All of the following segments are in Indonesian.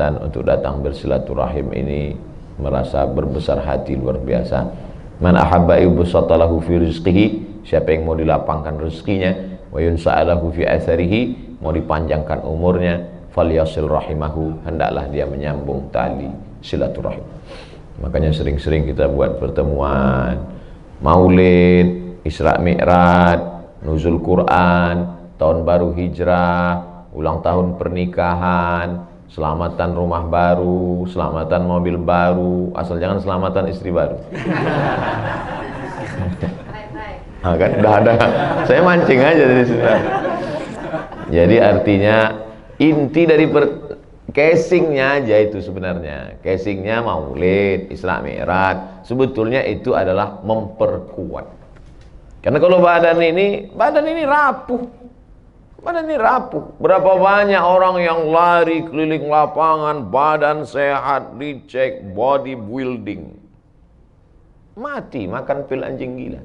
kesempatan untuk datang bersilaturahim ini merasa berbesar hati luar biasa. Man ahabba yubsatalahu fi rizqihi, siapa yang mau dilapangkan rezekinya, wa yunsa'alahu fi atharihi, mau dipanjangkan umurnya, falyasil rahimahu, hendaklah dia menyambung tali silaturahim. Makanya sering-sering kita buat pertemuan Maulid, Isra Mi'raj, Nuzul Quran, tahun baru hijrah, ulang tahun pernikahan, selamatan rumah baru, selamatan mobil baru, asal jangan selamatan istri baru. Nah, kan udah ada, saya mancing aja dari situ. Jadi artinya inti dari casingnya aja itu sebenarnya, casingnya Maulid, Isra Mi'raj, sebetulnya itu adalah memperkuat. Karena kalau badan ini rapuh. Badan ini rapuh. Berapa banyak orang yang lari keliling lapangan, badan sehat, dicek, bodybuilding, mati makan pil anjing gila.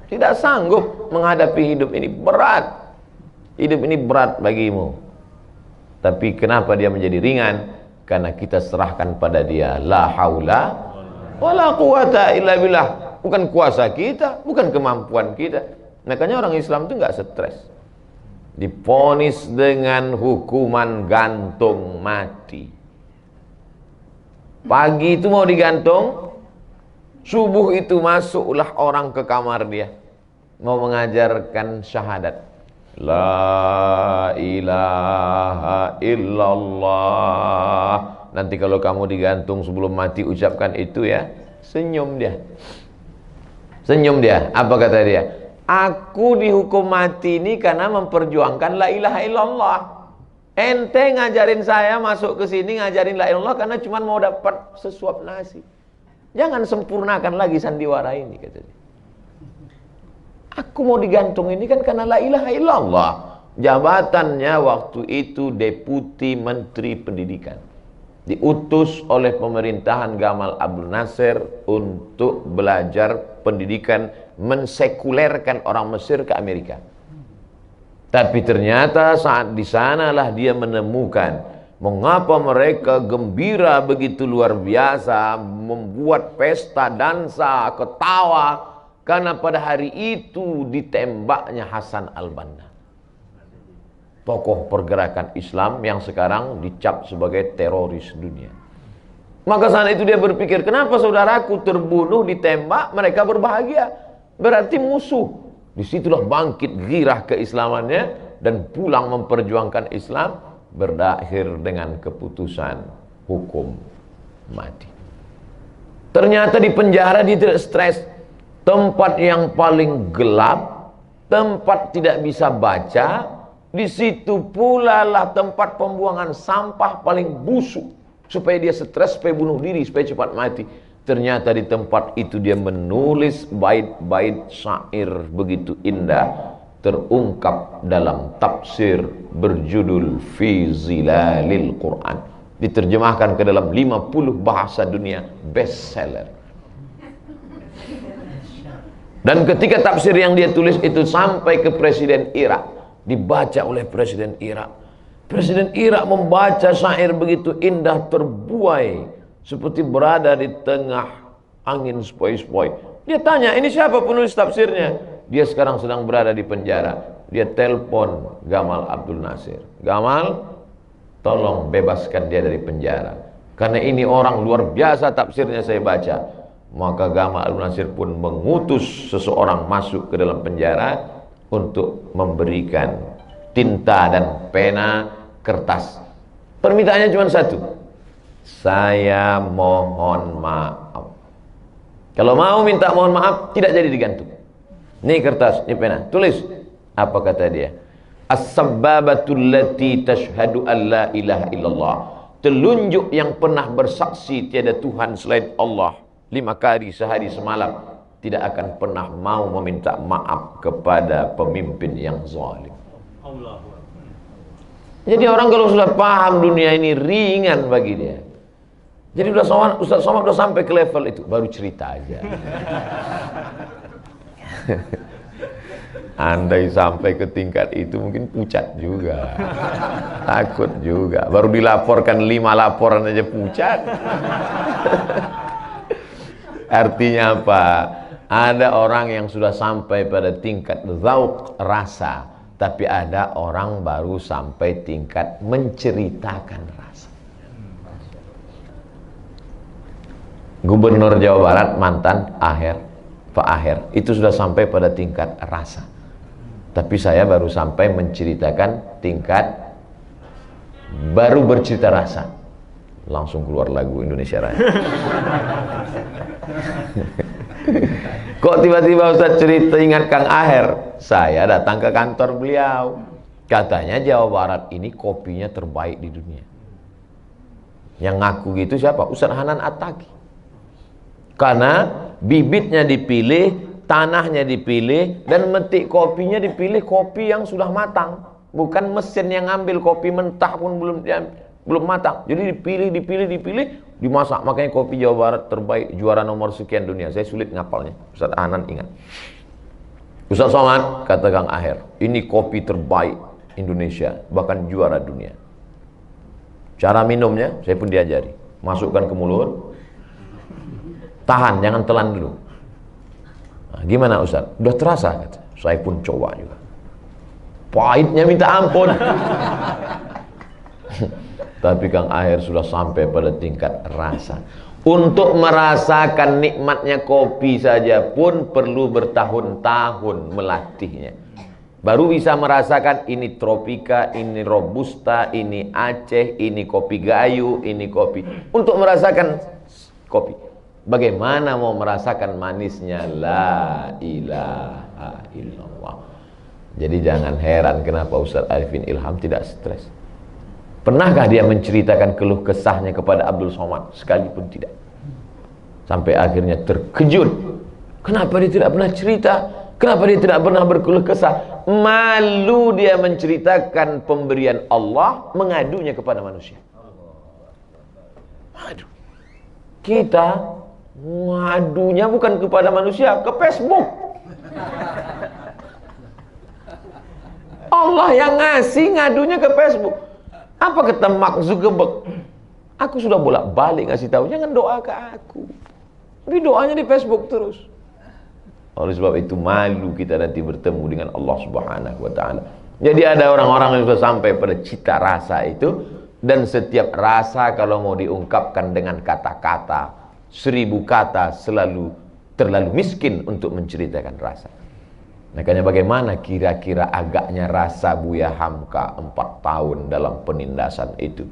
Tidak sanggup menghadapi hidup ini, berat. Hidup ini berat bagimu. Tapi kenapa dia menjadi ringan? Karena kita serahkan pada dia. La haula wala quwata illa billah. Bukan kuasa kita, bukan kemampuan kita. Makanya orang Islam itu nggak stres. Divonis dengan hukuman gantung mati. Pagi itu mau digantung, subuh itu masuklah orang ke kamar dia, mau mengajarkan syahadat. La ilaha illallah. Nanti kalau kamu digantung sebelum mati ucapkan itu ya. Senyum dia. Senyum dia. Apa kata dia? Aku dihukum mati ini karena memperjuangkan la ilaha illallah. Ente ngajarin saya masuk ke sini ngajarin la ilaha illallah karena cuma mau dapat sesuap nasi. Jangan sempurnakan lagi sandiwara ini, kata dia. Aku mau digantung ini kan karena la ilaha illallah. Jabatannya waktu itu Deputi Menteri Pendidikan. Diutus oleh pemerintahan Gamal Abdel Nasser untuk belajar pendidikan, mensekulerkan orang Mesir ke Amerika. Tapi ternyata saat di sanalah dia menemukan mengapa mereka gembira begitu luar biasa, membuat pesta dansa, ketawa, karena pada hari itu ditembaknya Hasan al-Banna, tokoh pergerakan Islam yang sekarang dicap sebagai teroris dunia. Maka saat itu dia berpikir, kenapa saudaraku terbunuh, ditembak, mereka berbahagia? Berarti musuh. Disitulah bangkit girah keislamannya dan pulang memperjuangkan Islam, berakhir dengan keputusan hukum mati. Ternyata di penjara dia tidak stres. Tempat yang paling gelap, tempat tidak bisa baca, di situ pula lah tempat pembuangan sampah paling busuk, supaya dia stres, supaya bunuh diri, supaya cepat mati. Ternyata di tempat itu dia menulis bait-bait syair begitu indah, terungkap dalam tafsir berjudul Fi Zilalil Quran, diterjemahkan ke dalam 50 bahasa dunia, bestseller. Dan ketika tafsir yang dia tulis itu sampai ke Presiden Irak, dibaca oleh Presiden Irak. Presiden Irak membaca syair begitu indah, terbuai seperti berada di tengah angin sepoi-sepoi. Dia tanya, ini siapa penulis tafsirnya? Dia sekarang sedang berada di penjara. Dia telepon Gamal Abdel Nasser. Gamal, tolong bebaskan dia dari penjara, karena ini orang luar biasa tafsirnya saya baca. Maka Gamal Abdel Nasser pun mengutus seseorang masuk ke dalam penjara untuk memberikan tinta dan pena, kertas. Permintaannya cuma satu, saya mohon maaf. Kalau mau minta mohon maaf, tidak jadi digantung. Ini kertas, ini pena, tulis. Apa kata dia? As-sabbabatul lati tashhadu an la ilaha illallah. Telunjuk yang pernah bersaksi tiada Tuhan selain Allah 5 kali sehari semalam, tidak akan pernah mau meminta maaf kepada pemimpin yang zalim. Jadi orang kalau sudah paham dunia ini ringan bagi dia. Jadi Ustaz Somad sudah sampai ke level itu, baru cerita aja. Andai sampai ke tingkat itu mungkin pucat juga. Takut juga. Baru dilaporkan 5 laporan aja pucat. Artinya apa? Ada orang yang sudah sampai pada tingkat zauq rasa, tapi ada orang baru sampai tingkat menceritakan rasa. Gubernur Jawa Barat mantan Pak Aher itu sudah sampai pada tingkat rasa, tapi saya baru sampai menceritakan tingkat baru bercerita rasa. Langsung keluar lagu Indonesia Raya. Kok tiba-tiba Ustaz cerita ingat Kang Aher? Saya datang ke kantor beliau. Katanya Jawa Barat ini kopinya terbaik di dunia. Yang ngaku gitu siapa? Ustaz Hanan Attaqi. Karena bibitnya dipilih, tanahnya dipilih, dan metik kopinya dipilih kopi yang sudah matang. Bukan mesin yang ngambil kopi mentah pun belum matang. Jadi dipilih, dimasak. Makanya kopi Jawa Barat terbaik, juara nomor sekian dunia. Saya sulit ngapalnya. Ustaz Hanan ingat. Ustaz Somad, kata Kang Aher, ini kopi terbaik Indonesia, bahkan juara dunia. Cara minumnya, saya pun diajari. Masukkan ke mulut, tahan, jangan telan dulu. Nah, gimana Ustaz? Udah terasa? Kata. Saya pun coba juga. Pahitnya minta ampun. Tapi Kang Aher sudah sampai pada tingkat rasa. Untuk merasakan nikmatnya kopi saja pun perlu bertahun-tahun melatihnya. Baru bisa merasakan ini Tropika, ini Robusta, ini Aceh, ini kopi Gayo, ini kopi. Untuk merasakan kopi. Bagaimana mau merasakan manisnya la ilaha illallah. Jadi jangan heran kenapa Ustaz Arifin Ilham tidak stres. Pernahkah dia menceritakan keluh kesahnya kepada Abdul Somad? Sekalipun tidak. Sampai akhirnya terkejut. Kenapa dia tidak pernah cerita? Kenapa dia tidak pernah berkeluh kesah? Malu dia menceritakan pemberian Allah, mengadunya kepada manusia. Aduh. Kita ngadunya bukan kepada manusia, ke Facebook. Allah yang ngasih, ngadunya ke Facebook. Apa kata Mark Zuckerberg? Aku sudah bolak-balik ngasih tahu, jangan doa ke aku. Tapi doanya di Facebook terus. Oleh sebab itu malu kita nanti bertemu dengan Allah Subhanahu wa taala. Jadi ada orang-orang yang sudah sampai pada cita rasa itu, dan setiap rasa kalau mau diungkapkan dengan kata-kata, 1000 kata terlalu miskin untuk menceritakan rasa. Makanya bagaimana kira-kira agaknya rasa Buya Hamka 4 tahun dalam penindasan itu.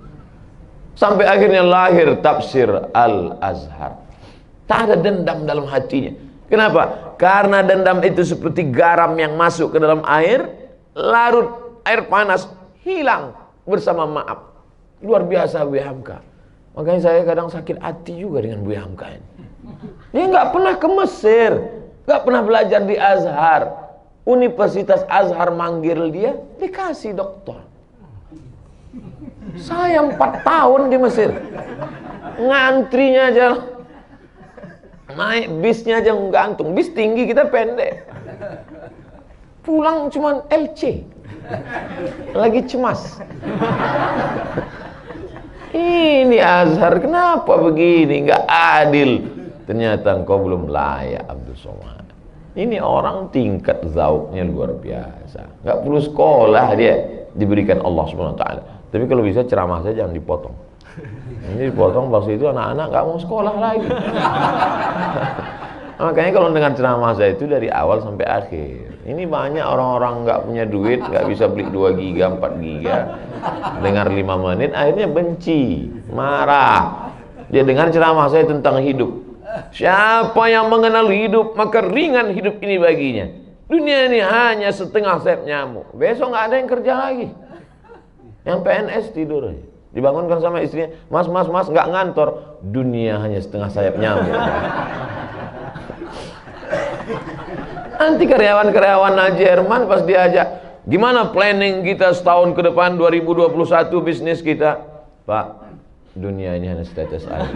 Sampai akhirnya lahir tafsir Al-Azhar. Tak ada dendam dalam hatinya. Kenapa? Karena dendam itu seperti garam yang masuk ke dalam air, larut air panas, hilang bersama maaf. Luar biasa Buya Hamka. Makanya saya kadang sakit hati juga dengan Buya Hamka ini. Dia nggak pernah ke Mesir, nggak pernah belajar di Azhar. Universitas Azhar manggil dia, dikasih doktor. Saya 4 tahun di Mesir, ngantrinya aja, naik bisnya aja gantung. Bis tinggi, kita pendek. Pulang cuman LC, lagi cemas. Ini Azhar kenapa begini, nggak adil. Ternyata engkau belum layak Abdul Somad. Ini orang tingkat zauknya luar biasa. Nggak perlu sekolah dia diberikan Allah Subhanahu wa taala. Tapi kalau bisa ceramah saja jangan dipotong. Ini dipotong pas itu anak-anak nggak mau sekolah lagi. Makanya kalau dengan ceramah saya itu dari awal sampai akhir. Ini banyak orang-orang nggak punya duit, nggak bisa beli 2 giga, 4 giga. Dengar 5 menit, akhirnya benci, marah. Dia dengar ceramah saya tentang hidup. Siapa yang mengenal hidup, maka ringan hidup ini baginya. Dunia ini hanya setengah sayap nyamuk. Besok nggak ada yang kerja lagi. Yang PNS tidur aja. Dibangunkan sama istrinya, mas, nggak ngantor. Dunia hanya setengah sayap nyamuk. Nanti karyawan-karyawan Jerman pas diajak, gimana planning kita setahun ke depan 2021 bisnis kita? Pak, dunia ini hanya setetes air.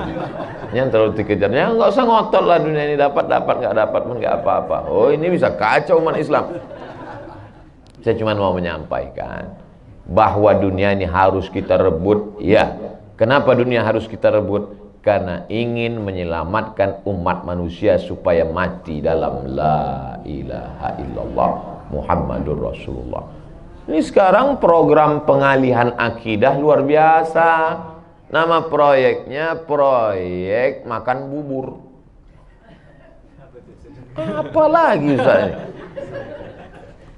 Yang terlalu dikejarnya, nggak usah ngotot lah dunia ini, dapat nggak dapat pun nggak apa-apa. Oh, ini bisa kacau umat Islam. Saya cuma mau menyampaikan bahwa dunia ini harus kita rebut, ya. Kenapa dunia harus kita rebut? Karena ingin menyelamatkan umat manusia supaya mati dalam la ilaha illallah Muhammadur Rasulullah. Ini sekarang program pengalihan akidah luar biasa. Nama proyeknya proyek makan bubur. Apalagi Ustaz ini?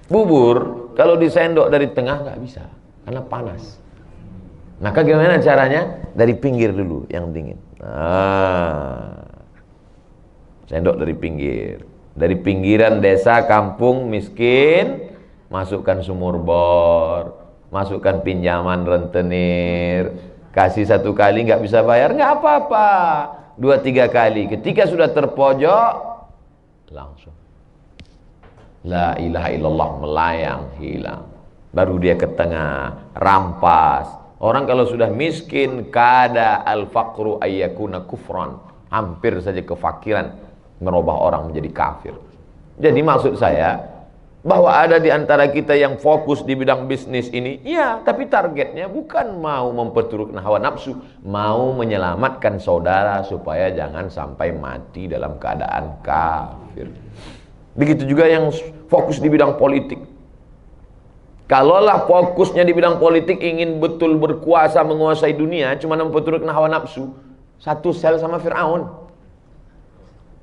Bubur kalau disendok dari tengah nggak bisa karena panas. Maka gimana caranya? Dari pinggir dulu yang dingin. Sendok dari pinggir. Dari pinggiran desa, kampung, miskin, masukkan sumur bor, masukkan pinjaman rentenir, kasih 1 kali nggak bisa bayar, nggak apa-apa, 2-3 kali. Ketika sudah terpojok, langsung la ilaha illallah melayang hilang. Baru dia ke tengah, rampas. Orang kalau sudah miskin, kada al-faqru ayyakuna kufran, hampir saja kefakiran merubah orang menjadi kafir. Jadi maksud saya bahwa ada di antara kita yang fokus di bidang bisnis ini, ya, tapi targetnya bukan mau memperturutkan hawa nafsu, mau menyelamatkan saudara supaya jangan sampai mati dalam keadaan kafir. Begitu juga yang fokus di bidang politik. Kalaulah fokusnya di bidang politik ingin betul berkuasa menguasai dunia, cuma memperturutkan hawa nafsu, satu sel sama Fir'aun.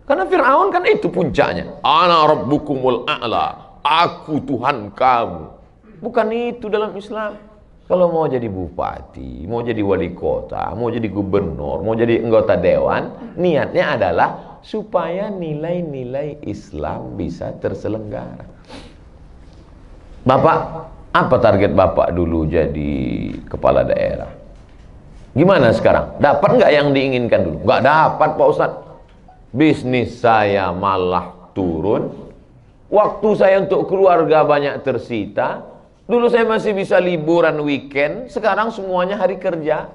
Karena Fir'aun kan itu puncaknya. Ana rabbukumul a'la, aku Tuhan kamu. Bukan itu dalam Islam. Kalau mau jadi bupati, mau jadi wali kota, mau jadi gubernur, mau jadi anggota dewan, niatnya adalah supaya nilai-nilai Islam bisa terselenggara. Bapak, apa target Bapak dulu jadi kepala daerah? Gimana sekarang? Dapat nggak yang diinginkan dulu? Nggak dapat Pak Ustadz. Bisnis saya malah turun. Waktu saya untuk keluarga banyak tersita. Dulu saya masih bisa liburan weekend, sekarang semuanya hari kerja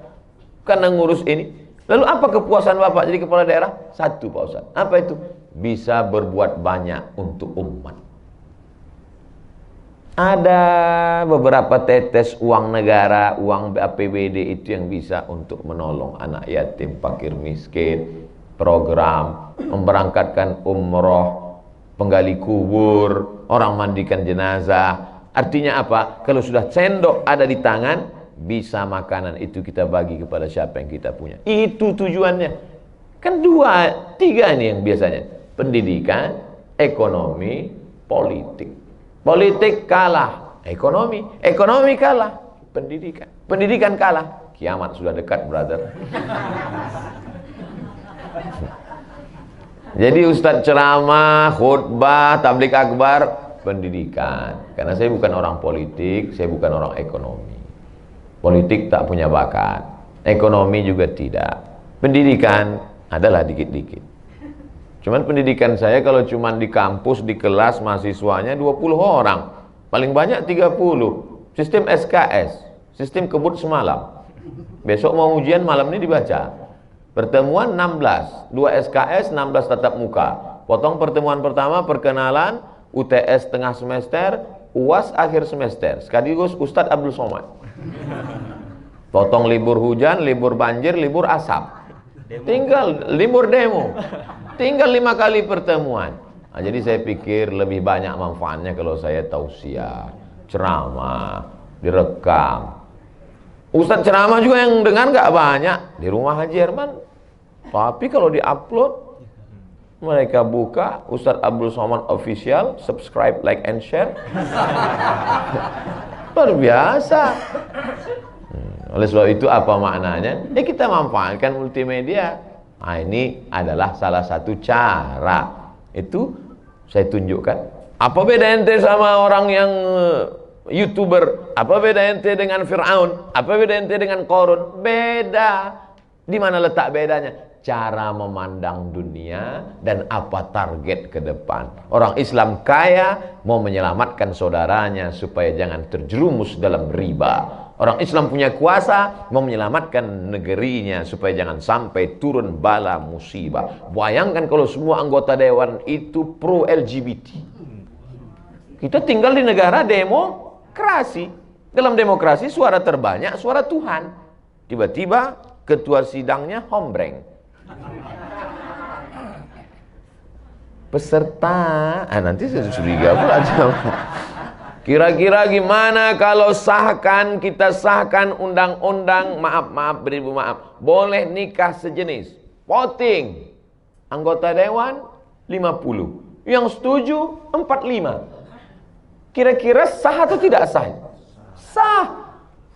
karena ngurus ini. Lalu apa kepuasan Bapak jadi kepala daerah? Satu Pak Ustadz. Apa itu? Bisa berbuat banyak untuk umat. Ada beberapa tetes uang negara, uang APBD itu yang bisa untuk menolong anak yatim, fakir miskin, program, memberangkatkan umroh, penggali kubur, orang mandikan jenazah. Artinya apa? Kalau sudah sendok ada di tangan, bisa makanan itu kita bagi kepada siapa yang kita punya. Itu tujuannya. Kan 2, 3 ini yang biasanya. Pendidikan, ekonomi, politik. Politik kalah, ekonomi kalah, pendidikan kalah. Kiamat sudah dekat, brother. Jadi ustadz ceramah, khutbah, tablik akbar, pendidikan. Karena saya bukan orang politik, saya bukan orang ekonomi. Politik tak punya bakat, ekonomi juga tidak. Pendidikan adalah dikit-dikit. Cuman pendidikan saya kalau cuman di kampus, di kelas mahasiswanya 20 orang, paling banyak 30. Sistem SKS, sistem kebut semalam. Besok mau ujian, malam ini dibaca. Pertemuan 16, 2 SKS, 16 tatap muka. Potong pertemuan pertama, perkenalan, UTS tengah semester, UAS akhir semester. Sekaligus Ustadz Abdul Somad. Potong libur hujan, libur banjir, libur asap. Tinggal libur demo. Tinggal 5 kali pertemuan. Nah, jadi saya pikir lebih banyak manfaatnya kalau saya tausiah, ceramah, direkam. Ustadz ceramah juga yang dengar nggak banyak di rumah Haji Herman. Tapi kalau diupload, mereka buka Ustadz Abdul Somad Official, subscribe, like, and share. Luar biasa. Oleh sebab itu apa maknanya? Ya kita manfaatkan multimedia. Nah, ini adalah salah satu cara. Itu saya tunjukkan. Apa beda ente sama orang yang YouTuber? Apa beda ente dengan Fir'aun? Apa beda ente dengan Qarun? Beda. Di mana letak bedanya? Cara memandang dunia dan apa target ke depan. Orang Islam kaya mau menyelamatkan saudaranya supaya jangan terjerumus dalam riba. Orang Islam punya kuasa mau menyelamatkan negerinya supaya jangan sampai turun bala musibah. Bayangkan kalau semua anggota dewan itu pro LGBT. Kita tinggal di negara demokrasi. Dalam demokrasi suara terbanyak suara Tuhan. Tiba-tiba ketua sidangnya hombreng. Peserta, nanti saya curiga pula. Kira-kira gimana kalau kita sahkan undang-undang, maaf beribu maaf, boleh nikah sejenis. Voting. Anggota dewan 50. Yang setuju 45. Kira-kira sah atau tidak sah? Sah.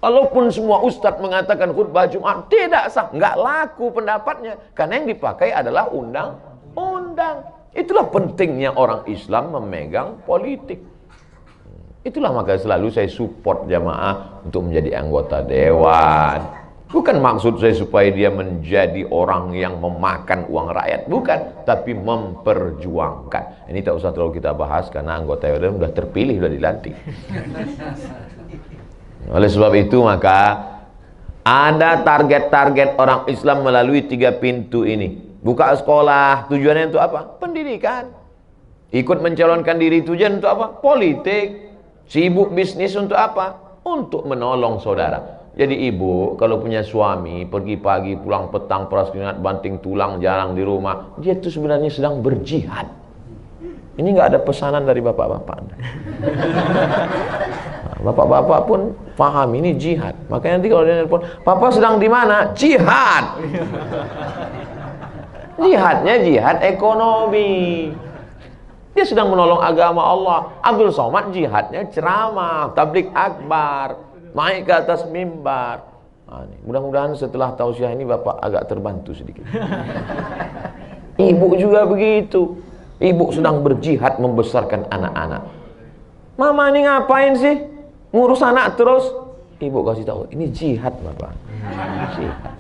Walaupun semua ustadz mengatakan khutbah Jumat tidak sah, nggak laku pendapatnya, karena yang dipakai adalah undang-undang. Itulah pentingnya orang Islam memegang politik. Itulah maka selalu saya support jamaah untuk menjadi anggota dewan. Bukan maksud saya supaya dia menjadi orang yang memakan uang rakyat, bukan, tapi memperjuangkan. Ini tak usah terlalu kita bahas karena anggota dewan sudah terpilih, sudah dilantik. Oleh sebab itu maka ada target-target orang Islam melalui 3 pintu ini. Buka sekolah, tujuannya untuk apa? Pendidikan. Ikut mencalonkan diri, tujuan untuk apa? Politik. Sibuk bisnis untuk apa? Untuk menolong saudara. Jadi ibu kalau punya suami pergi pagi pulang petang peras keringat banting tulang jarang di rumah, dia itu sebenarnya sedang berjihad. Ini nggak ada pesanan dari bapak-bapak. Bapak-bapak pun paham ini jihad. Makanya nanti kalau dia nelpon, "Papa sedang di mana?" Jihad. Jihadnya jihad ekonomi. Dia sedang menolong agama Allah. Abdul Somad jihadnya ceramah, tablik akbar, naik ke atas mimbar. Mudah-mudahan setelah tausiah ini Bapak agak terbantu sedikit. Ibu juga begitu. Ibu sedang berjihad membesarkan anak-anak. Mama ini ngapain sih? Ngurus anak terus? Ibu kasih tahu, ini jihad Bapak. Jihad.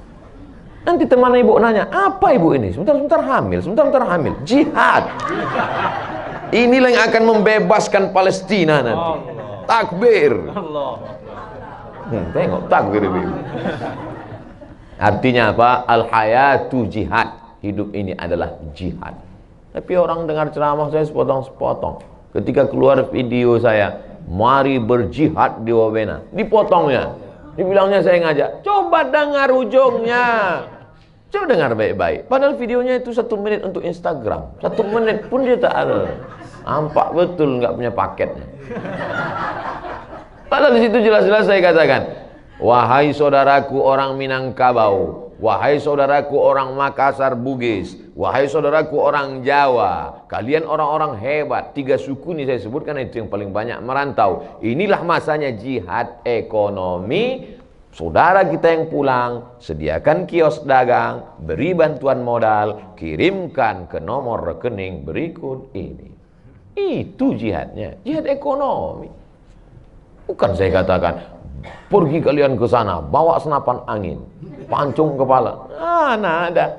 Nanti teman ibu nanya, apa ibu ini? Sebentar-sebentar hamil, sebentar-sebentar hamil. Jihad. Inilah yang akan membebaskan Palestina nanti. Allah. Takbir. Allah. Tengok takbir ibu. Artinya apa? Al-hayatu jihad. Hidup ini adalah jihad. Tapi orang dengar ceramah saya sepotong-sepotong. Ketika keluar video saya, mari berjihad di Wabena, dipotongnya. Dibilangnya saya ngajak. Coba dengar ujungnya. Coba dengar baik-baik. Padahal videonya itu 1 menit untuk Instagram. 1 menit pun dia tak ada. Nampak betul nggak punya paketnya. Padahal di situ jelas-jelas saya katakan, wahai saudaraku orang Minangkabau, wahai saudaraku orang Makassar Bugis, wahai saudaraku orang Jawa, kalian orang-orang hebat. 3 suku ini saya sebutkan itu yang paling banyak merantau. Inilah masanya jihad ekonomi. Saudara kita yang pulang, sediakan kios dagang, beri bantuan modal, kirimkan ke nomor rekening berikut ini. Itu jihadnya, jihad ekonomi. Bukan saya katakan, pergi kalian ke sana, bawa senapan angin, pancung kepala. Nah ada.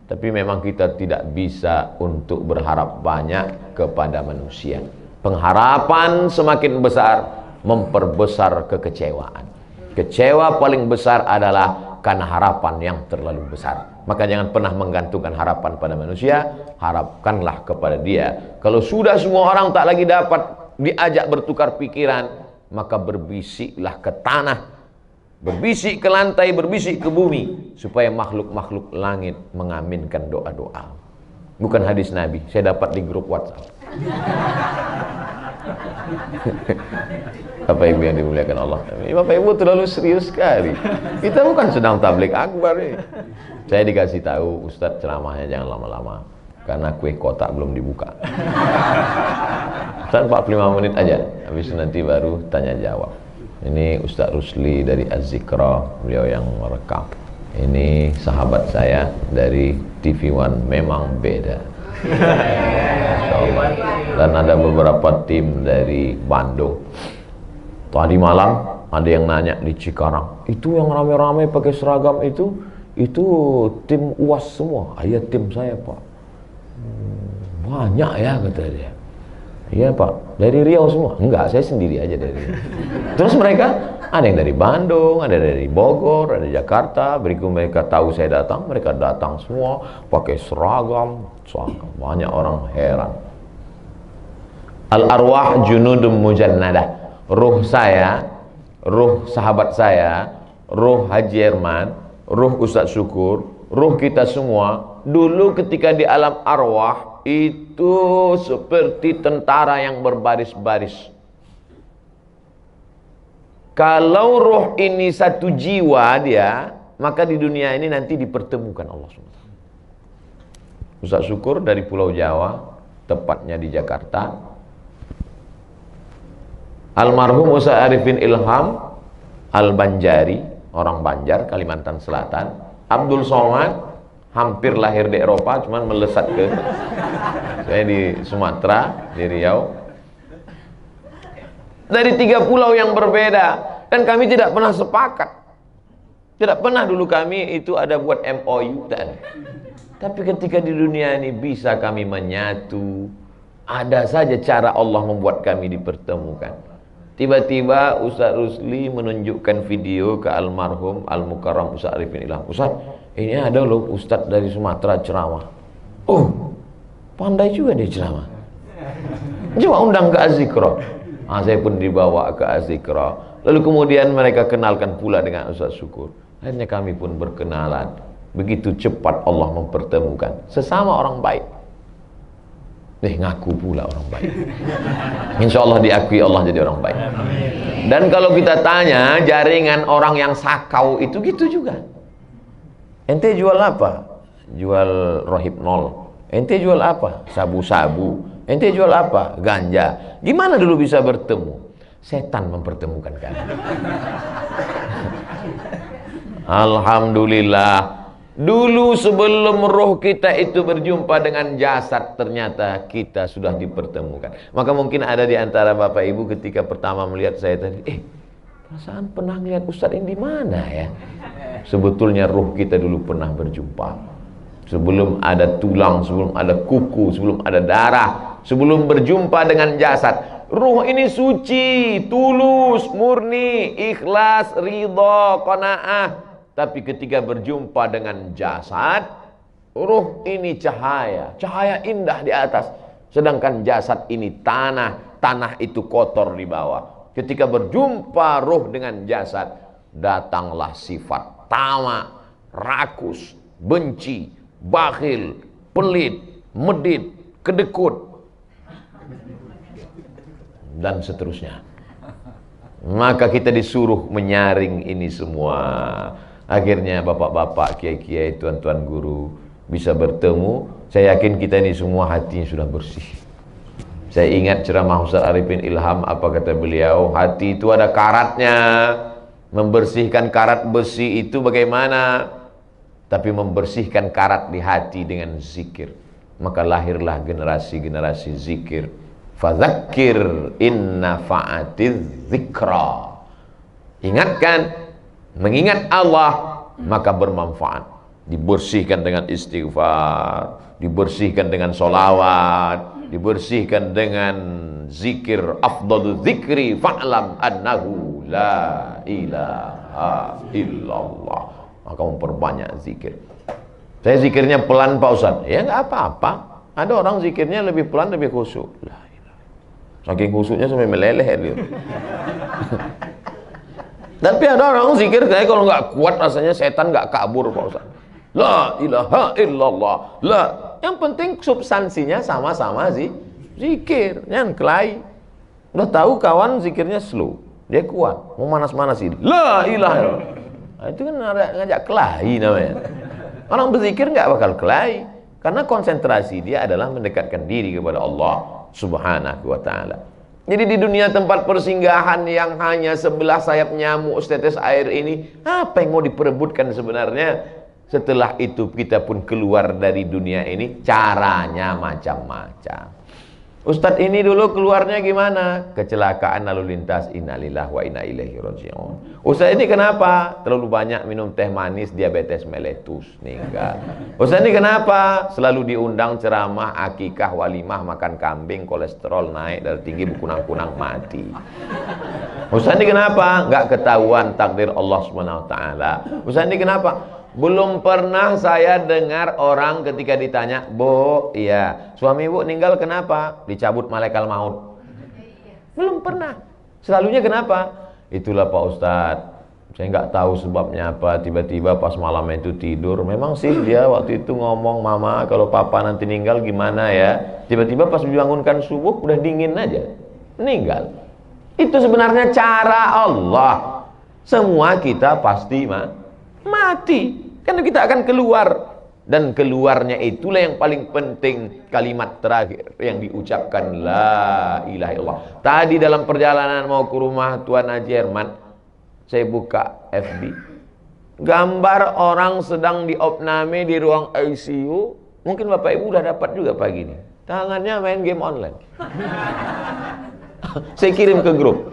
Tapi memang kita tidak bisa untuk berharap banyak kepada manusia. Pengharapan semakin besar, memperbesar kekecewaan. Kecewa paling besar adalah karena harapan yang terlalu besar. Maka jangan pernah menggantungkan harapan pada manusia, harapkanlah kepada dia. Kalau sudah semua orang tak lagi dapat diajak bertukar pikiran, maka berbisiklah ke tanah, berbisik ke lantai, berbisik ke bumi, supaya makhluk-makhluk langit mengaminkan doa-doa. Bukan hadis Nabi, saya dapat di grup WhatsApp. Bapak Ibu yang dimuliakan Allah, Bapak Ibu terlalu serius sekali. Kita bukan sedang tablik akbar nih. Saya dikasih tahu, Ustadz ceramahnya jangan lama-lama karena kue kotak belum dibuka. Ustadz 45 menit aja, habis nanti baru tanya jawab. Ini Ustadz Rusli dari Az-Zikra, beliau yang merekam. Ini sahabat saya dari TV One, memang beda. Dan ada beberapa tim dari Bandung. Tadi malam ada yang nanya di Cikarang, itu yang rame-rame pakai seragam itu tim UAS semua. Iya tim saya Pak. Banyak ya kata dia. Iya Pak, dari Riau semua? Enggak, saya sendiri aja dari Riau. Terus mereka ada yang dari Bandung, ada dari Bogor, ada Jakarta. Berikut mereka tahu saya datang, mereka datang semua pakai seragam. Banyak orang heran. Al arwah junudum mujannadah. Ruh saya, ruh sahabat saya, ruh Haji Herman, ruh Ustadz Syukur, ruh kita semua dulu ketika di alam arwah itu seperti tentara yang berbaris-baris. Kalau ruh ini satu jiwa dia, maka di dunia ini nanti dipertemukan Allah SWT. Ustadz Syukur dari Pulau Jawa, tepatnya di Jakarta. Almarhum Ustadz Arifin Ilham Al-Banjari, orang Banjar, Kalimantan Selatan. Abdul Somad, hampir lahir di Eropa, cuman melesat ke saya di Sumatera, di Riau. Dari 3 pulau yang berbeda, dan kami tidak pernah sepakat. Tidak pernah dulu kami itu ada buat MOU, tak ada. Tapi ketika di dunia ini bisa kami menyatu, ada saja cara Allah membuat kami dipertemukan. Tiba-tiba Ustaz Rusli menunjukkan video ke almarhum Al-Mukarram Ustaz Arifin Ilham. Ustaz, ini ada loh Ustaz dari Sumatera ceramah. Oh, pandai juga dia ceramah. Coba undang ke Az-Zikra. Saya pun dibawa ke Az-Zikra. Lalu kemudian mereka kenalkan pula dengan Ustaz Syukur. Akhirnya kami pun berkenalan. Begitu cepat Allah mempertemukan sesama orang baik. Ngaku pula orang baik. Insya Allah diakui Allah jadi orang baik. Dan kalau kita tanya jaringan orang yang sakau itu gitu juga. Ente jual apa? Jual rohipnol. Ente jual apa? Sabu-sabu. Ente jual apa? Ganja. Gimana dulu bisa bertemu? Setan mempertemukan kami. Alhamdulillah. Dulu sebelum roh kita itu berjumpa dengan jasad, ternyata kita sudah dipertemukan. Maka mungkin ada di antara Bapak Ibu ketika pertama melihat saya tadi, perasaan pernah melihat Ustadz ini di mana ya? Sebetulnya roh kita dulu pernah berjumpa. Sebelum ada tulang, sebelum ada kuku, sebelum ada darah, sebelum berjumpa dengan jasad. Ruh ini suci, tulus, murni, ikhlas, ridho, qanaah. Tapi ketika berjumpa dengan jasad, ruh ini cahaya, cahaya indah di atas. Sedangkan jasad ini tanah, tanah itu kotor di bawah. Ketika berjumpa ruh dengan jasad, datanglah sifat tamak, rakus, benci, bakhil, pelit, medit, kedekut, dan seterusnya. Maka kita disuruh menyaring ini semua. Akhirnya bapak-bapak, kiai-kiai, tuan-tuan guru bisa bertemu. Saya yakin kita ini semua hatinya sudah bersih. Saya ingat ceramah Ustaz Arifin Ilham, apa kata beliau? Hati itu ada karatnya. Membersihkan karat besi itu bagaimana? Tapi membersihkan karat di hati dengan zikir. Maka lahirlah generasi-generasi zikir. Fadzakir inna fa'atiz zikra. Ingatkan, mengingat Allah, maka bermanfaat. Dibersihkan dengan istighfar, dibersihkan dengan solawat, dibersihkan dengan zikir. Afdalu zikri fa'lam annahu la ilaha illallah. Maka memperbanyak zikir. Saya zikirnya pelan Pak Ustaz. Ya nggak apa-apa. Ada orang zikirnya lebih pelan, lebih khusyuk. Saking khusyuknya sampai meleleh dia. Tapi ada orang zikir saya kalau nggak kuat rasanya setan nggak kabur Pak Ustaz. La ilaha illallah. La. Yang penting substansinya sama-sama sih. Zikir, jangan kelahi. Udah tahu kawan zikirnya slow, dia kuat. Mau manas-manasin. La ilaha illallah. Nah, itu kan ngajak kelahi namanya. Orang berzikir nggak bakal kelahi karena konsentrasi dia adalah mendekatkan diri kepada Allah Subhanahu wa taala. Jadi di dunia tempat persinggahan yang hanya sebelah sayap nyamuk setetes air ini, apa yang mau diperebutkan sebenarnya? Setelah itu kita pun keluar dari dunia ini, caranya macam-macam. Ustadz ini dulu keluarnya gimana? Kecelakaan lalu lintas, innalillahi wa inna ilaihi raji'un. Ustadz ini kenapa? Terlalu banyak minum teh manis, diabetes meletus, meninggal. Ustadz ini kenapa? Selalu diundang ceramah, akikah, walimah, makan kambing, kolesterol naik, darah tinggi, kunang-kunang mati. Ustadz ini kenapa? Nggak ketahuan takdir Allah Subhanahu wa taala. Ustadz ini kenapa? Belum pernah saya dengar orang ketika ditanya, Bu, iya, suami Bu meninggal kenapa? Dicabut malaikat maut. Belum pernah. Selalunya kenapa? Itulah Pak Ustadz, saya nggak tahu sebabnya apa, tiba-tiba pas malam itu tidur, memang sih dia waktu itu ngomong, mama kalau papa nanti meninggal gimana ya, tiba-tiba pas dibangunkan subuh udah dingin aja, meninggal. Itu sebenarnya cara Allah. Semua kita pasti mati, karena kita akan keluar. Dan keluarnya itulah yang paling penting, kalimat terakhir yang diucapkan, la ilaha illallah. Tadi dalam perjalanan mau ke rumah Tuan Haji Herman, saya buka FB, gambar orang sedang diopname di ruang ICU. Mungkin Bapak Ibu udah dapat juga pagi ini, tangannya main game online. Saya kirim ke grup,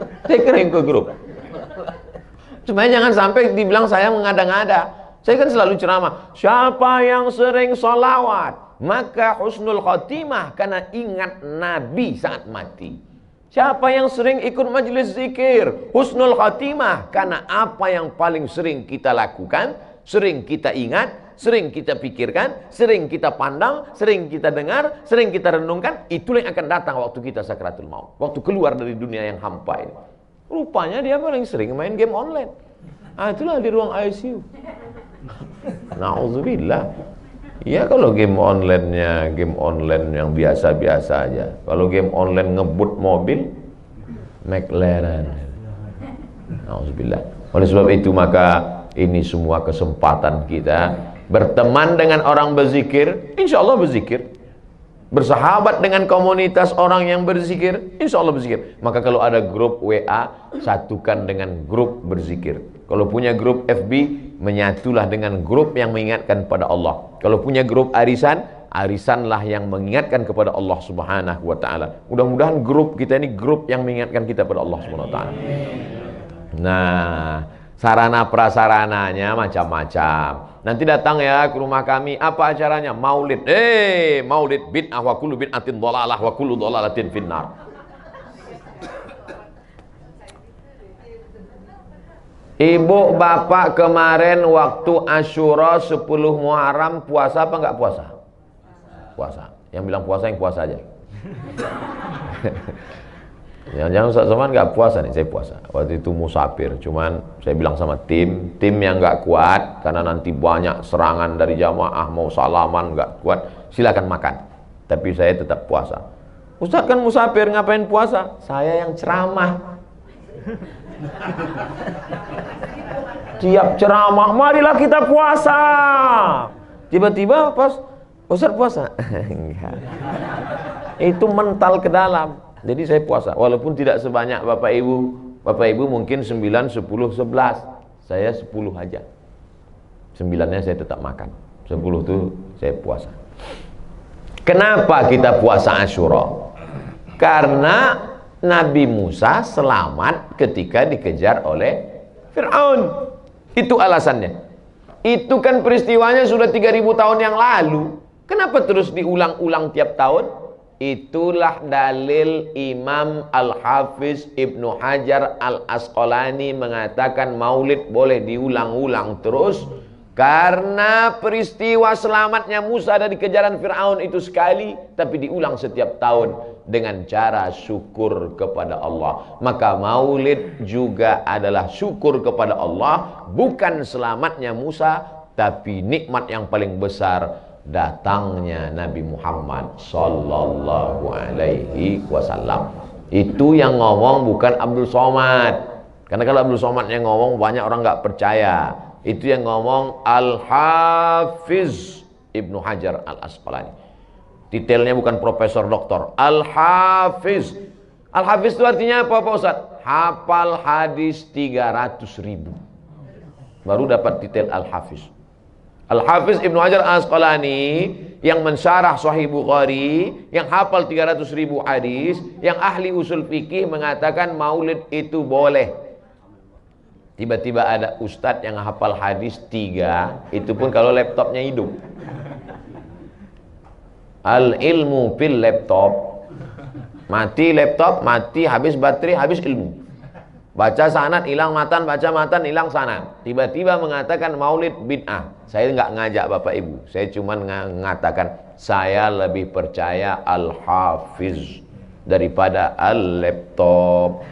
supaya jangan sampai dibilang saya mengada-ngada. Saya kan selalu ceramah, siapa yang sering sholawat maka husnul khotimah, karena ingat Nabi saat mati. Siapa yang sering ikut majelis zikir, husnul khotimah, karena apa yang paling sering kita lakukan, sering kita ingat, sering kita pikirkan, sering kita pandang, sering kita dengar, sering kita renungkan, itulah yang akan datang waktu kita sakratul maut, waktu keluar dari dunia yang hampa ini. Rupanya dia paling sering main game online. Itulah di ruang ICU. Na'udzubillah. Ya kalau game online-nya game online yang biasa-biasa aja. Kalau game online ngebut mobil McLaren. Na'udzubillah. Oleh sebab itu maka ini semua kesempatan kita berteman dengan orang berzikir, insya Allah berzikir. Bersahabat dengan komunitas orang yang berzikir, insya Allah berzikir. Maka kalau ada grup WA, satukan dengan grup berzikir. Kalau punya grup FB, menyatulah dengan grup yang mengingatkan kepada Allah. Kalau punya grup arisan, arisanlah yang mengingatkan kepada Allah Subhanahu wa taala. Mudah-mudahan grup kita ini grup yang mengingatkan kita kepada Allah Subhanahu wa taala. Nah, sarana prasarananya macam-macam. Nanti datang ya ke rumah kami, apa acaranya? Maulid. Maulid bid'ah wa kullu bid'atin dhalalah wa kullu dhalalatin finnar. Ibu bapak kemarin waktu Asyura 10 Muharram puasa apa enggak puasa? Puasa. Yang bilang puasa yang puasa aja. Jangan Ustaz Somad enggak puasa nih, saya puasa. Waktu itu musafir, cuman saya bilang sama tim yang enggak kuat karena nanti banyak serangan dari jamaah mau salaman enggak kuat, silakan makan. Tapi saya tetap puasa. Ustaz kan musafir ngapain puasa? Saya yang ceramah. Tiap ceramah, marilah kita puasa. Tiba-tiba pas Ustaz puasa. Enggak. Itu mental ke dalam. Jadi saya puasa, walaupun tidak sebanyak Bapak Ibu. Bapak Ibu mungkin 9, 10, 11. Saya 10 aja. 9-nya saya tetap makan. 10 itu saya puasa. Kenapa kita puasa Asyura? Karena Nabi Musa selamat ketika dikejar oleh Fir'aun. Itu alasannya. Itu kan peristiwanya sudah 3000 tahun yang lalu. Kenapa terus diulang-ulang tiap tahun? Itulah dalil Imam Al-Hafiz Ibnu Hajar Al-Asqalani mengatakan maulid boleh diulang-ulang terus. Karena peristiwa selamatnya Musa dari kejaran Fir'aun itu sekali, tapi diulang setiap tahun dengan cara syukur kepada Allah. Maka maulid juga adalah syukur kepada Allah, bukan selamatnya Musa, tapi nikmat yang paling besar, datangnya Nabi Muhammad sallallahu alaihi wasallam. Itu yang ngomong bukan Abdul Somad. Karena kalau Abdul Somad yang ngomong banyak orang nggak percaya. Itu yang ngomong Al-Hafiz Ibnu Hajar Al-Asqalani. Detailnya bukan profesor doktor. Al-Hafiz. Al-Hafiz itu artinya apa Pak Ustaz? Hafal hadis 300.000. Baru dapat detail Al-Hafiz. Al-Hafiz Ibnu Hajar Al-Asqalani yang mensyarah Sahih Bukhari, yang hafal 300.000 hadis, yang ahli usul fikih mengatakan maulid itu boleh. Tiba-tiba ada ustadz yang hafal hadis 3, itu pun kalau laptopnya hidup. Al-ilmu fil laptop. Mati laptop, mati, habis baterai, habis ilmu. Baca sanad, hilang matan, baca matan, hilang sanad. Tiba-tiba mengatakan maulid bid'ah. Saya nggak ngajak Bapak Ibu. Saya cuma mengatakan, saya lebih percaya Al-Hafiz daripada al-laptop.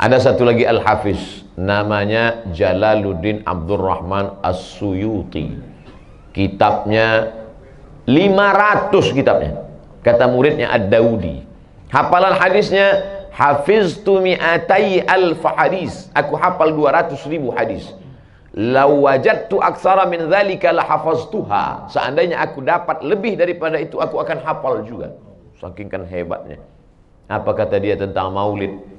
Ada satu lagi Al-Hafiz, namanya Jalaluddin Abdurrahman As-Suyuti. Kitabnya 500 kitabnya. Kata muridnya Ad-Daudi. Hafalan hadisnya, hafiztu mi'atai alfa hadis. Aku hafal 200.000 hadis. Lau wajadtu aksara min dzalika la hafaztuha. Seandainya aku dapat lebih daripada itu, aku akan hafal juga. Saking kan hebatnya. Apa kata dia tentang maulid?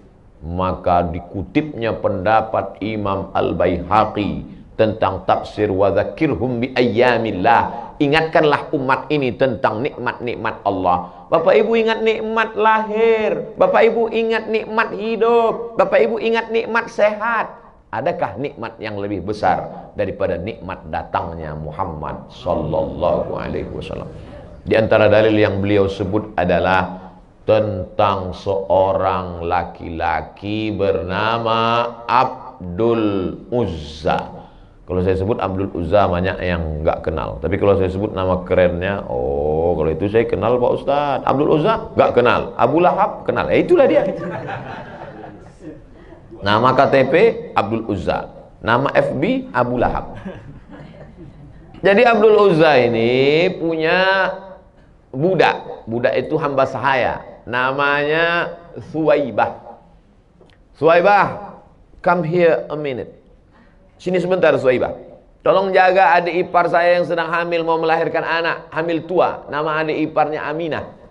Maka dikutipnya pendapat Imam Al-Baihaqi tentang tafsir wa dzakirhum bi ayyamillah. Ingatkanlah umat ini tentang nikmat-nikmat Allah. Bapak Ibu ingat nikmat lahir, Bapak Ibu ingat nikmat hidup, Bapak Ibu ingat nikmat sehat. Adakah nikmat yang lebih besar daripada nikmat datangnya Muhammad sallallahu alaihi wasallam? Di antara dalil yang beliau sebut adalah tentang seorang laki-laki bernama Abdul Uzza. Kalau saya sebut Abdul Uzza banyak yang nggak kenal. Tapi kalau saya sebut nama kerennya, oh kalau itu saya kenal Pak Ustadz. Abdul Uzza nggak kenal. Abu Lahab kenal. Itulah dia. Nama KTP Abdul Uzza. Nama FB Abu Lahab. Jadi Abdul Uzza ini punya budak. Budak itu hamba sahaya. Namanya Suwaibah. Suwaibah, come here a minute. Sini sebentar Suwaibah. Tolong jaga adik ipar saya yang sedang hamil, mau melahirkan anak, hamil tua. Nama adik iparnya Aminah.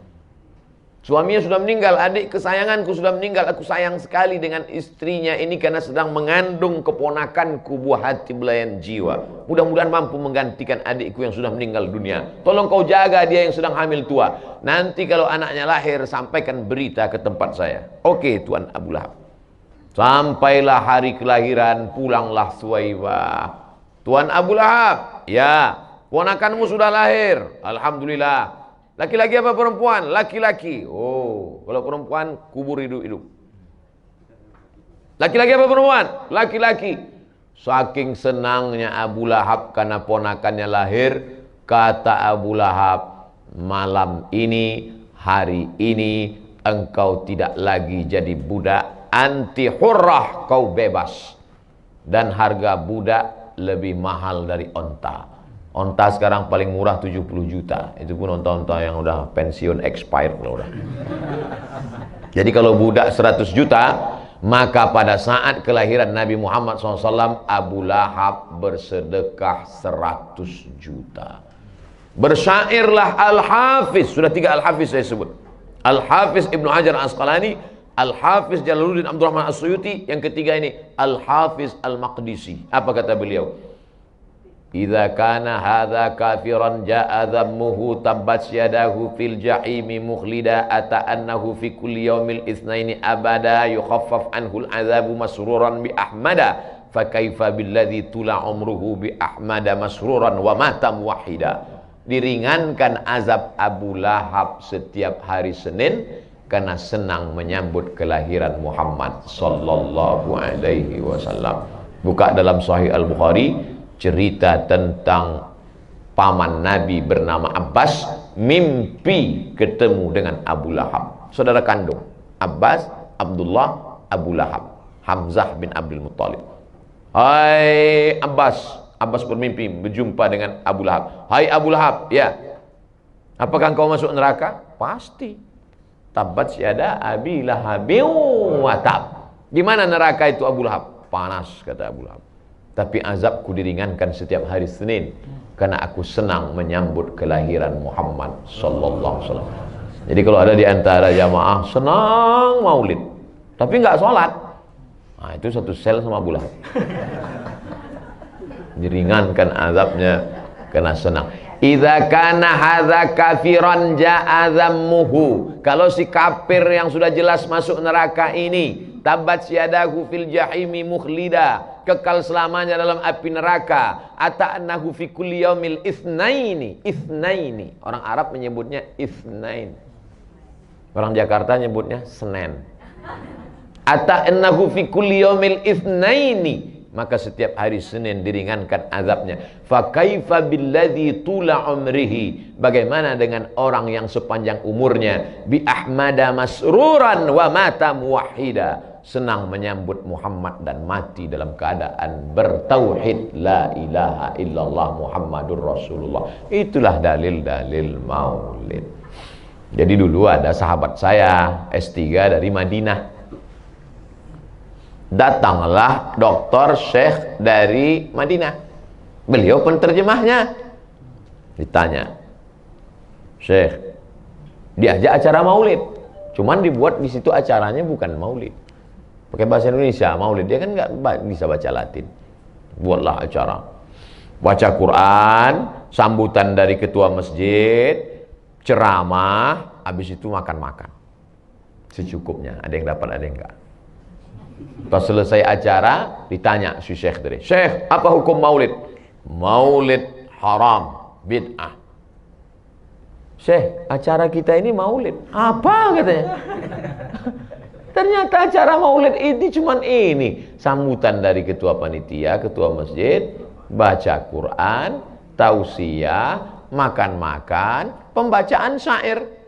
Suaminya sudah meninggal, adik kesayanganku sudah meninggal. Aku sayang sekali dengan istrinya ini karena sedang mengandung keponakanku, buah hati belayan jiwa. Mudah-mudahan mampu menggantikan adikku yang sudah meninggal dunia. Tolong kau jaga dia yang sedang hamil tua. Nanti kalau anaknya lahir, sampaikan berita ke tempat saya. Oke, Tuan Abu Lahab. Sampailah hari kelahiran, pulanglah Suwaibah. Tuan Abu Lahab, ya, ponakanmu sudah lahir. Alhamdulillah. Laki-laki apa perempuan? Laki-laki. Oh, kalau perempuan kubur hidup-hidup. Laki-laki apa perempuan? Laki-laki. Saking senangnya Abu Lahab karena ponakannya lahir, kata Abu Lahab, malam ini, hari ini, engkau tidak lagi jadi budak, anti hurrah, kau bebas. Dan harga budak lebih mahal dari onta. Onta sekarang paling murah 70 juta. Itu pun onta-onta yang udah pensiun expired udah. Jadi kalau budak 100 juta, maka pada saat kelahiran Nabi Muhammad SAW, Abu Lahab bersedekah 100 juta. Bersyairlah Al-Hafiz. Sudah 3 Al-Hafiz saya sebut. Al-Hafiz Ibnu Hajar Asqalani, Al-Hafiz Jalaluddin Abdurrahman As-Suyuti. Yang ketiga ini Al-Hafiz Al-Maqdisi. Apa kata beliau? Idza kana hadza kafiran ja'a dhammuhu tabbat yadahu fil jahimi mukhlida ata'annahu fi kulli yaumil itsnaini abada yukhaffaf anhu al-'adzabu masruran bi ahmada fa kaifa billadzi tula umruhu bi ahmada masruran wa mata muwahhida. Diringankan azab Abu Lahab setiap hari Senin karena senang menyambut kelahiran Muhammad sallallahu alaihi wasallam. Buka dalam Sahih Al-Bukhari cerita tentang paman Nabi bernama Abbas mimpi ketemu dengan Abu Lahab, saudara kandung Abbas, Abdullah, Abu Lahab, Hamzah bin Abdul Muttalib. Hai Abbas, Abbas bermimpi berjumpa dengan Abu Lahab. Hai Abu Lahab, ya, apakah engkau masuk neraka? Pasti. Tabbat syada Abi Lahabin wa tab. Di mana neraka itu Abu Lahab? Panas, kata Abu Lahab. Tapi azabku diringankan setiap hari Senin karena aku senang menyambut kelahiran Muhammad sallallahu alaihi wasallam. Jadi kalau ada di antara jamaah senang maulid tapi nggak sholat, nah itu satu sel sama Abu Lahab. Diringankan azabnya karena senang. Idza kana hadza kafiran ja'a dhammuhu. Kalau si kafir yang sudah jelas masuk neraka ini, tabat yadahu fil jahimi mukhlida, kekal selamanya dalam api neraka. Ata'annahu fi kulli yaumil itsnaini. Itsnaini. Orang Arab menyebutnya itsnain. Orang Jakarta nyebutnya Senin. Ata'annahu fi kulli yaumil itsnaini. maka setiap hari Senin diringankan azabnya. Fa kaifa billadzi tula umrihi, bagaimana dengan orang yang sepanjang umurnya bi ahmada masruran wa mata muwahhida, senang menyambut Muhammad dan mati dalam keadaan bertauhid la ilaha illallah Muhammadur Rasulullah. Itulah dalil-dalil maulid. Jadi dulu ada sahabat saya S3 dari Madinah. Datanglah doktor Syekh dari Madinah. Beliau penterjemahnya. Ditanya, Syekh, diajak acara maulid, cuman dibuat di situ acaranya bukan maulid, pakai bahasa Indonesia maulid. Dia kan nggak bisa baca Latin. Buatlah acara, baca Quran, sambutan dari ketua masjid, ceramah, habis itu makan-makan secukupnya. Ada yang dapat, ada yang enggak. Pas selesai acara, ditanya si Syekh tadi, Syekh, apa hukum maulid? Maulid haram, bid'ah. Syekh, acara kita ini maulid. Apa katanya? Ternyata acara maulid ini cuman ini, sambutan dari ketua panitia, ketua masjid, baca Quran, tausiah, makan-makan, pembacaan syair.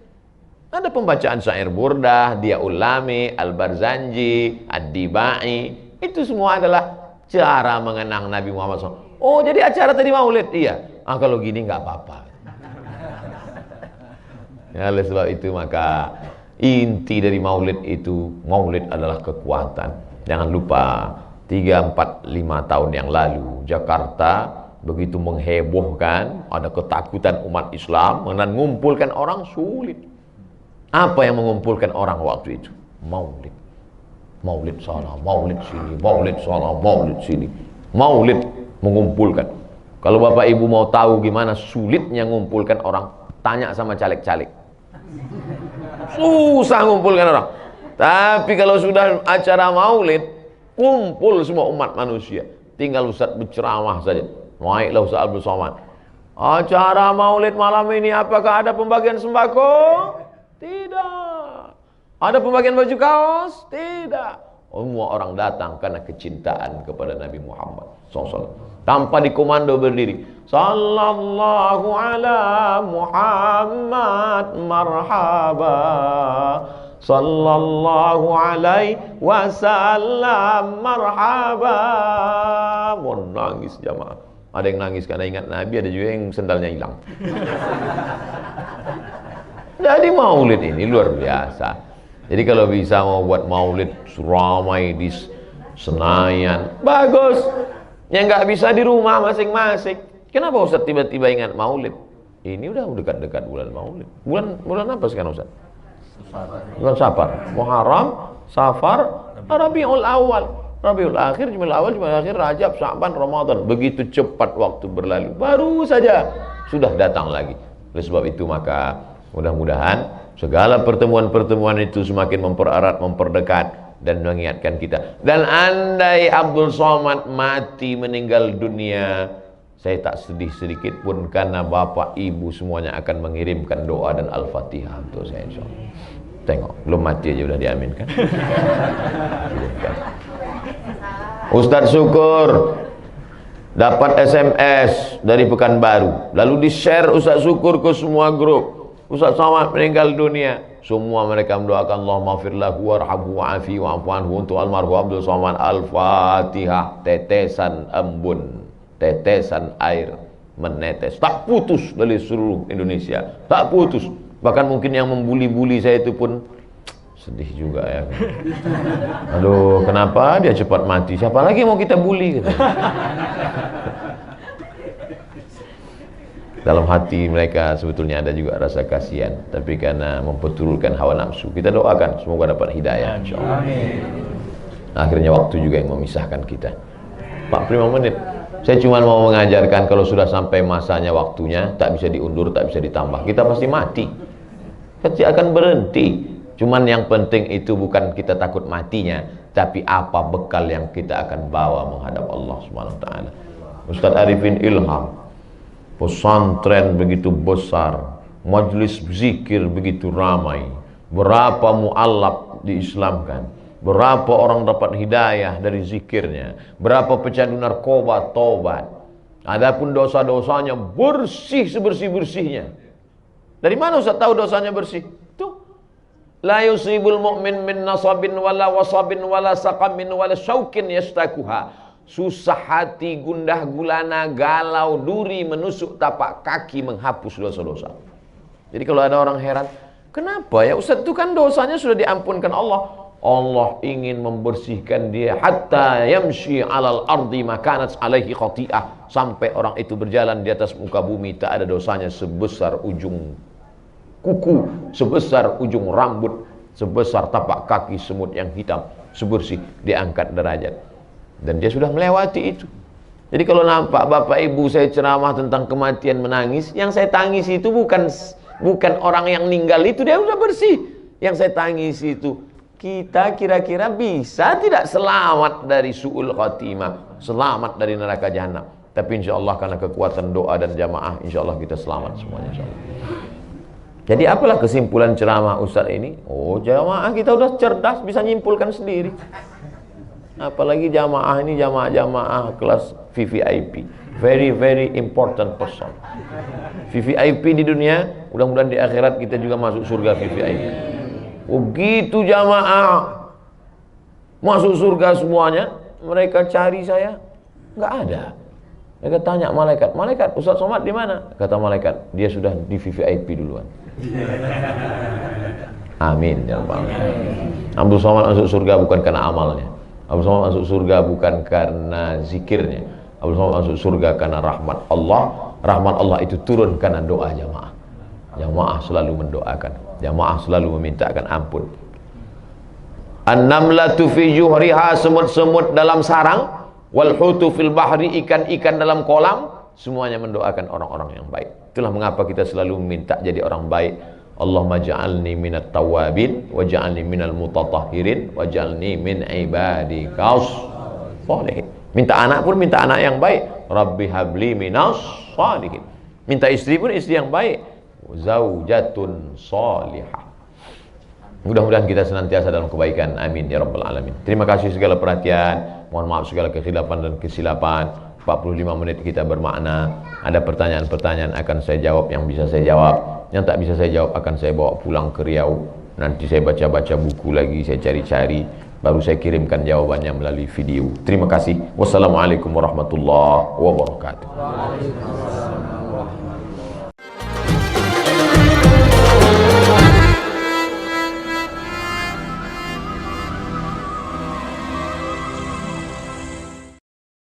Ada pembacaan syair burdah, dia ulami, al-barzanji, ad-dibai. Itu semua adalah cara mengenang Nabi Muhammad SAW. Oh, jadi acara tadi maulid? Iya. Kalau gini nggak apa-apa. Ya, oleh sebab itu maka inti dari maulid itu, maulid adalah kekuatan. Jangan lupa 3, 4, 5 tahun yang lalu Jakarta begitu menghebohkan, ada ketakutan umat Islam, mengumpulkan orang sulit. Apa yang mengumpulkan orang waktu itu? Maulid. Maulid sana, maulid sini, maulid sana, maulid sini. Maulid mengumpulkan. Kalau Bapak Ibu mau tahu gimana sulitnya mengumpulkan orang, tanya sama caleg-caleg. Susah mengumpulkan orang. Tapi kalau sudah acara maulid, kumpul semua umat manusia. Tinggal Ustaz berceramah saja. Naiklah Ustaz Abdul Somad. Acara maulid malam ini apakah ada pembagian sembako? Tidak. Ada pembagian baju kaos? Tidak. Semua orang datang karena kecintaan kepada Nabi Muhammad SAW. Tanpa dikomando berdiri. Sallallahu ala Muhammad marhaba. Sallallahu alaihi wasallam marhaba. Mau nangis jamaah. Ada yang nangis karena ingat Nabi, ada juga yang sendalnya hilang. Jadi maulid ini luar biasa. Jadi kalau bisa mau buat maulid ramai di Senayan, bagus. Yang nggak bisa di rumah masing-masing. Kenapa Ustaz tiba-tiba ingat maulid? Ini udah dekat-dekat bulan maulid. Bulan apa sekarang Ustaz? Bulan Safar. Muharram, Safar, Rabiul Awal, Rabiul Akhir, Jumadil Awal, Jumadil Akhir, Rajab, Sya'ban, Ramadan. Begitu cepat waktu berlalu. Baru saja sudah datang lagi. Oleh sebab itu maka mudah-mudahan segala pertemuan-pertemuan itu semakin mempererat, memperdekat dan mengingatkan kita. Dan andai Abdul Somad mati meninggal dunia, saya tak sedih sedikit pun karena Bapak Ibu semuanya akan mengirimkan doa dan Al-Fatihah untuk saya insyaallah. Tengok, belum mati aja udah diaminkan. Ustadz Syukur dapat SMS dari Pekanbaru, lalu di-share Ustadz Syukur ke semua grup. Ustadz Somad meninggal dunia. Semua mereka mendoakan Allahumma ighfir lahu warhamhu wa'afi wa'fu anhu untuk almarhum Abdul Somad. Al-Fatihah. Tetesan embun, tetesan air menetes, tak putus dari seluruh Indonesia, tak putus. Bahkan mungkin yang membuli-buli saya itu pun sedih juga ya. Aduh, kenapa dia cepat mati? Siapa lagi mau kita bully gitu. Dalam hati mereka sebetulnya ada juga rasa kasihan, tapi karena memperturutkan hawa nafsu, kita doakan semoga dapat hidayah insyaallah. Akhirnya waktu juga yang memisahkan kita. 45 menit. Saya cuma mau mengajarkan kalau sudah sampai masanya waktunya, tak bisa diundur, tak bisa ditambah. Kita pasti mati. Pasti akan berhenti. Cuman yang penting itu bukan kita takut matinya, tapi apa bekal yang kita akan bawa menghadap Allah Subhanahu wa taala. Ustaz Arifin Ilham, pesantren begitu besar, majelis zikir begitu ramai, berapa mu'allaf diislamkan, Berapa orang dapat hidayah dari zikirnya. Berapa pecandu narkoba tobat. Adapun dosa-dosanya bersih sebersih-bersihnya. Dari mana Ustaz tahu dosanya bersih? Tuh. La yusibul mu'min min nasabin wala wasabin wala saqamin wala syaukin yastakuha. Susah hati, gundah gulana, galau, duri, menusuk tapak kaki, menghapus dosa-dosa. Jadi kalau ada orang heran, kenapa ya Ustaz, itu kan dosanya sudah diampunkan Allah. Allah ingin membersihkan dia hatta yamshi 'alal ardi makanat 'alaihi khati'ah, sampai orang itu berjalan di atas muka bumi tak ada dosanya sebesar ujung kuku, sebesar ujung rambut, sebesar tapak kaki semut yang hitam, sebersih, diangkat derajat. Dan dia sudah melewati itu. Jadi kalau nampak bapak ibu saya ceramah tentang kematian menangis, yang saya tangis itu bukan orang yang meninggal itu, dia sudah bersih. Yang saya tangis itu, kita kira-kira bisa tidak selamat dari su'ul khatimah, selamat dari neraka jahanam. Tapi insya Allah karena kekuatan doa dan jamaah, insya Allah kita selamat semuanya, insya Allah. Jadi apalah kesimpulan ceramah Ustaz ini? Oh, jamaah kita udah cerdas, bisa nyimpulkan sendiri. Apalagi jamaah ini jamaah kelas VVIP, very very important person. VVIP di dunia, mudah-mudahan di akhirat kita juga masuk surga VVIP. Begitu jamaah masuk surga semuanya, mereka cari saya, nggak ada. Mereka tanya malaikat, malaikat Ustaz Somad di mana? Kata malaikat, dia sudah di VVIP duluan. Amin ya Rabbal alamin. Abdul Somad masuk surga bukan karena amalnya. Abdul Somad masuk surga bukan karena zikirnya. Abdul Somad masuk surga karena rahmat Allah. Rahmat Allah itu turun karena doa jamaah. Jamaah selalu mendoakan, jamaah selalu memintakan ampun. An-namlatu fi juhriha, semut-semut dalam sarang, wal hutu fil bahri, ikan-ikan dalam kolam, semuanya mendoakan orang-orang yang baik. Itulah mengapa kita selalu minta jadi orang baik. Allahumma ja'alni minat tawabin waj'alni minal mutatahhirin waj'alni min ibadikas sholihin. Minta anak pun minta anak yang baik. Rabbi habli minas sholihin. Minta istri pun istri yang baik. Zaujatun sholihah. Mudah-mudahan kita senantiasa dalam kebaikan. Amin ya rabbal alamin. Terima kasih segala perhatian. Mohon maaf segala kekhilafan dan kesilapan. 45 menit kita bermakna. Ada pertanyaan-pertanyaan akan saya jawab yang bisa saya jawab. Yang tak bisa saya jawab akan saya bawa pulang ke Riau. Nanti saya baca-baca buku lagi, saya cari-cari, baru saya kirimkan jawabannya melalui video. Terima kasih. Wassalamualaikum warahmatullahi wabarakatuh.